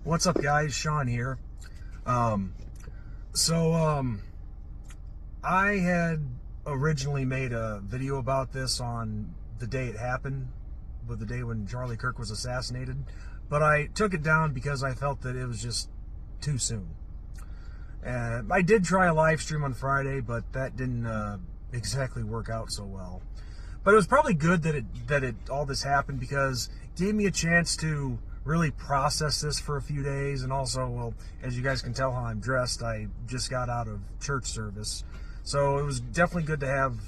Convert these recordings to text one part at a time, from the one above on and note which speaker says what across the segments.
Speaker 1: What's up, guys? Sean here. Um, so, I had originally made a video about this on the day it happened, with the day when Charlie Kirk was assassinated, but I took it down because I felt that it was just too soon. And I did try a live stream on Friday, but that didn't exactly work out so well. But it was probably good that all this happened, because it gave me a chance to really process this for a few days. And also, well, as you guys can tell how I'm dressed, I just got out of church service, so it was definitely good to have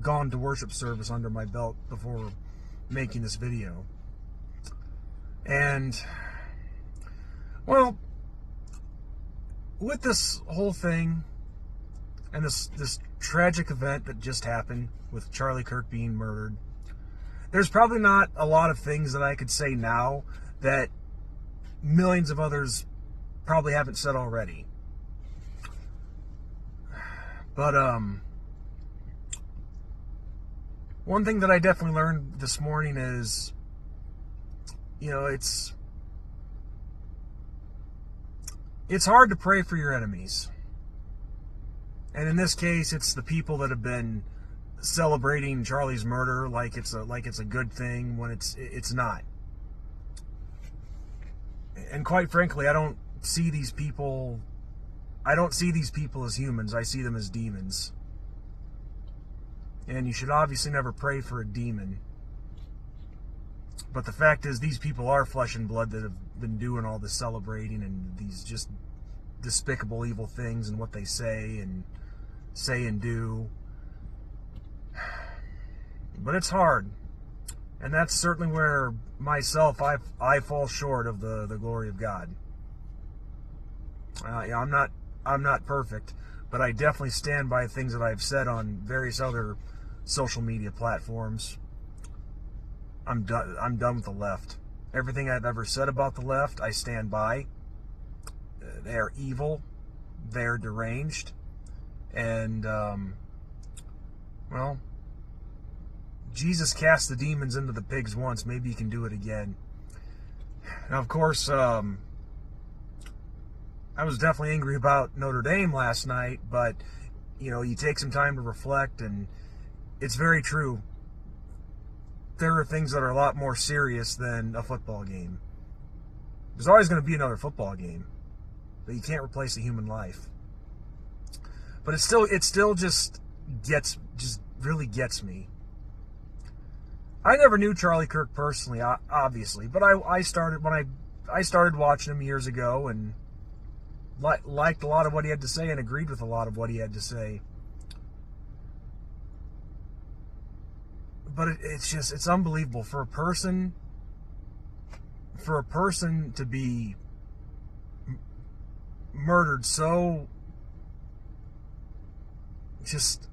Speaker 1: gone to worship service under my belt before making this video. And well, with this whole thing and this tragic event that just happened with Charlie Kirk being murdered, there's probably not a lot of things that I could say now that millions of others probably haven't said already. But one thing that I definitely learned this morning is, it's hard to pray for your enemies. And in this case, it's the people that have been celebrating Charlie's murder like it's a good thing, when it's not. And quite frankly, I don't see these people as humans. I see them as demons. And you should obviously never pray for a demon. But the fact is, these people are flesh and blood that have been doing all this celebrating and these just despicable, evil things, and what they say and do. But it's hard, and that's certainly where myself I fall short of the glory of God. I'm not perfect, but I definitely stand by things that I've said on various other social media platforms. I'm done with the left. Everything I've ever said about the left, I stand by. They are evil. They're deranged. And, well, Jesus cast the demons into the pigs once. Maybe he can do it again. Now, of course, I was definitely angry about Notre Dame last night, but, you take some time to reflect, and it's very true. There are things that are a lot more serious than a football game. There's always going to be another football game, but you can't replace a human life. But it still just really gets me. I never knew Charlie Kirk personally, obviously, but I started watching him years ago, and liked a lot of what he had to say and agreed with a lot of what he had to say. But it's unbelievable for a person to be murdered so just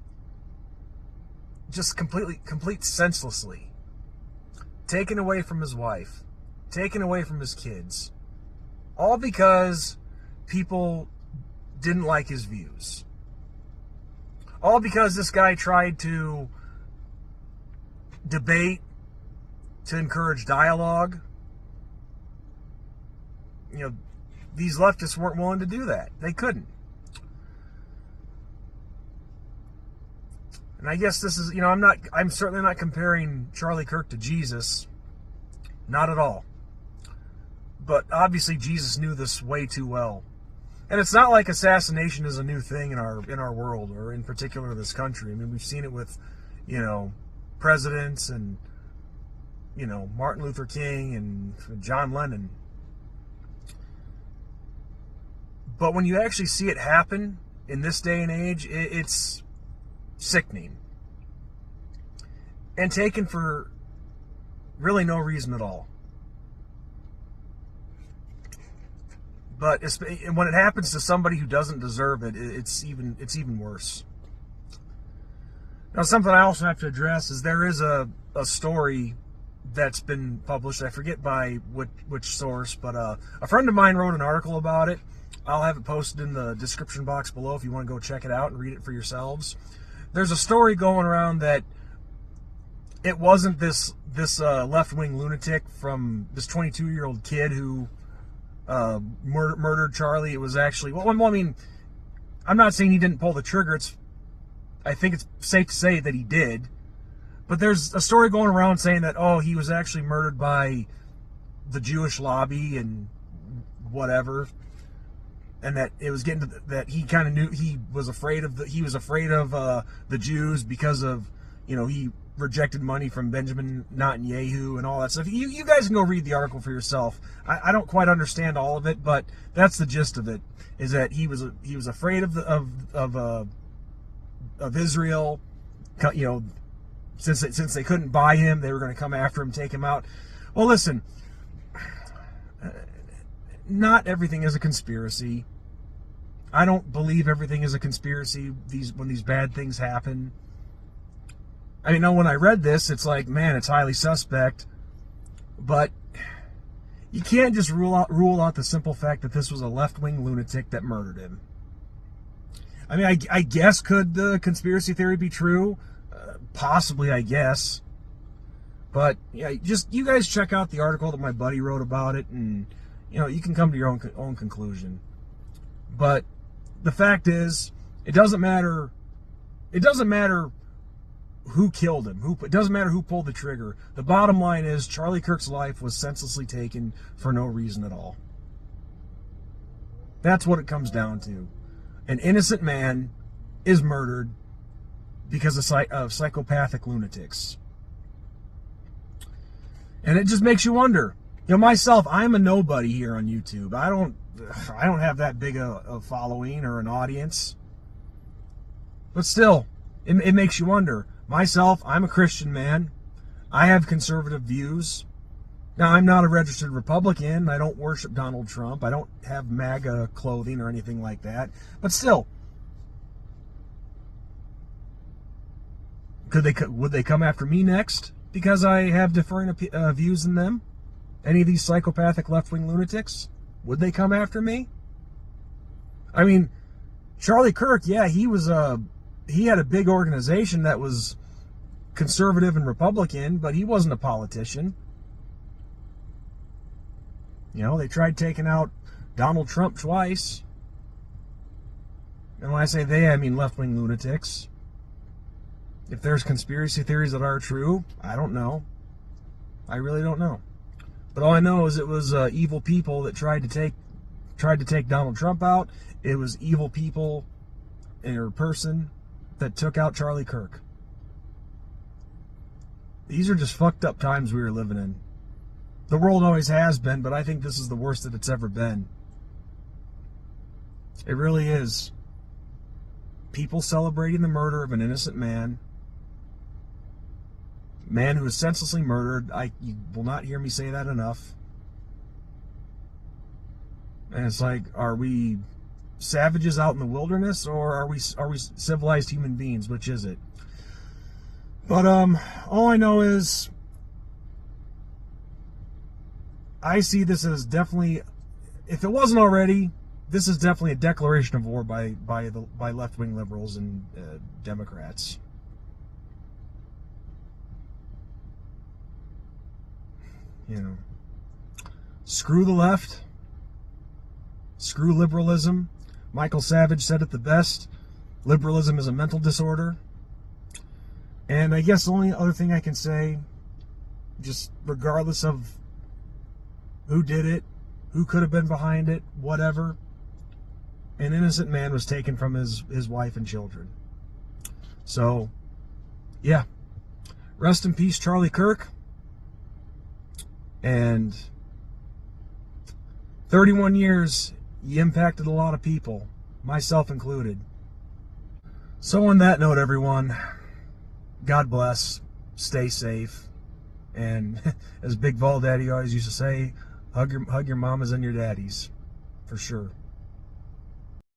Speaker 1: complete senselessly, taken away from his wife, taken away from his kids, all because people didn't like his views, all because this guy tried to debate, to encourage dialogue. These leftists weren't willing to do that. They couldn't. And I guess this is, I'm certainly not comparing Charlie Kirk to Jesus. Not at all. But obviously Jesus knew this way too well. And it's not like assassination is a new thing in our world, or in particular this country. I mean, we've seen it with, presidents and, Martin Luther King and John Lennon. But when you actually see it happen in this day and age, it's sickening. And taken for really no reason at all. But when it happens to somebody who doesn't deserve it, it's even worse. Now, something I also have to address is there is a story that's been published. I forget by which source, but a friend of mine wrote an article about it. I'll have it posted in the description box below if you want to go check it out and read it for yourselves. There's a story going around that it wasn't this left-wing lunatic from this 22-year-old kid who murdered Charlie. It was actually, well, I mean, I'm not saying he didn't pull the trigger. I think it's safe to say that he did. But there's a story going around saying that, oh, he was actually murdered by the Jewish lobby and whatever, and that it was getting to that he kind of knew he was afraid of the Jews because of, you know, he rejected money from Benjamin Netanyahu and all that stuff. You guys can go read the article for yourself. I don't quite understand all of it, but that's the gist of it. Is that he was afraid of Israel, you know, since they couldn't buy him, they were going to come after him, take him out. Well, listen, not everything is a conspiracy. I don't believe everything is a conspiracy. When these bad things happen. I mean, when I read this, it's like, man, it's highly suspect. But you can't just rule out the simple fact that this was a left-wing lunatic that murdered him. I mean, I guess, could the conspiracy theory be true? Possibly, I guess. But yeah, just you guys check out the article that my buddy wrote about it, and you know, you can come to your own conclusion. But the fact is, it doesn't matter. It doesn't matter who killed him. It doesn't matter who pulled the trigger. The bottom line is, Charlie Kirk's life was senselessly taken for no reason at all. That's what it comes down to. An innocent man is murdered because of psychopathic lunatics. And it just makes you wonder. You know, myself, I'm a nobody here on YouTube. I don't have that big a following or an audience. But still, it makes you wonder. Myself, I'm a Christian man. I have conservative views. Now, I'm not a registered Republican. I don't worship Donald Trump. I don't have MAGA clothing or anything like that. But still, would they come after me next because I have differing views than them? Any of these psychopathic left-wing lunatics? Would they come after me? I mean, Charlie Kirk, yeah, he had a big organization that was conservative and Republican, but he wasn't a politician. You know, they tried taking out Donald Trump twice. And when I say they, I mean left-wing lunatics. If there's conspiracy theories that are true, I don't know. I really don't know. But all I know is it was evil people that tried to take Donald Trump out. It was evil people or person that took out Charlie Kirk. These are just fucked up times we are living in. The world always has been, but I think this is the worst that it's ever been. It really is. People celebrating the murder of an innocent man. Man who was senselessly murdered. You will not hear me say that enough. And it's like, are we savages out in the wilderness, or are we civilized human beings? Which is it? But all I know is, I see this as definitely, if it wasn't already, this is definitely a declaration of war by left-wing liberals and Democrats. You know, screw the left, screw liberalism. Michael Savage said it the best. Liberalism is a mental disorder. And I guess the only other thing I can say, just regardless of who did it, who could have been behind it, whatever, an innocent man was taken from his wife and children. So, yeah. Rest in peace, Charlie Kirk. And 31 years, you impacted a lot of people, myself included. So on that note, everyone, God bless, stay safe, and as Big Vol Daddy always used to say, hug your mamas and your daddies, for sure.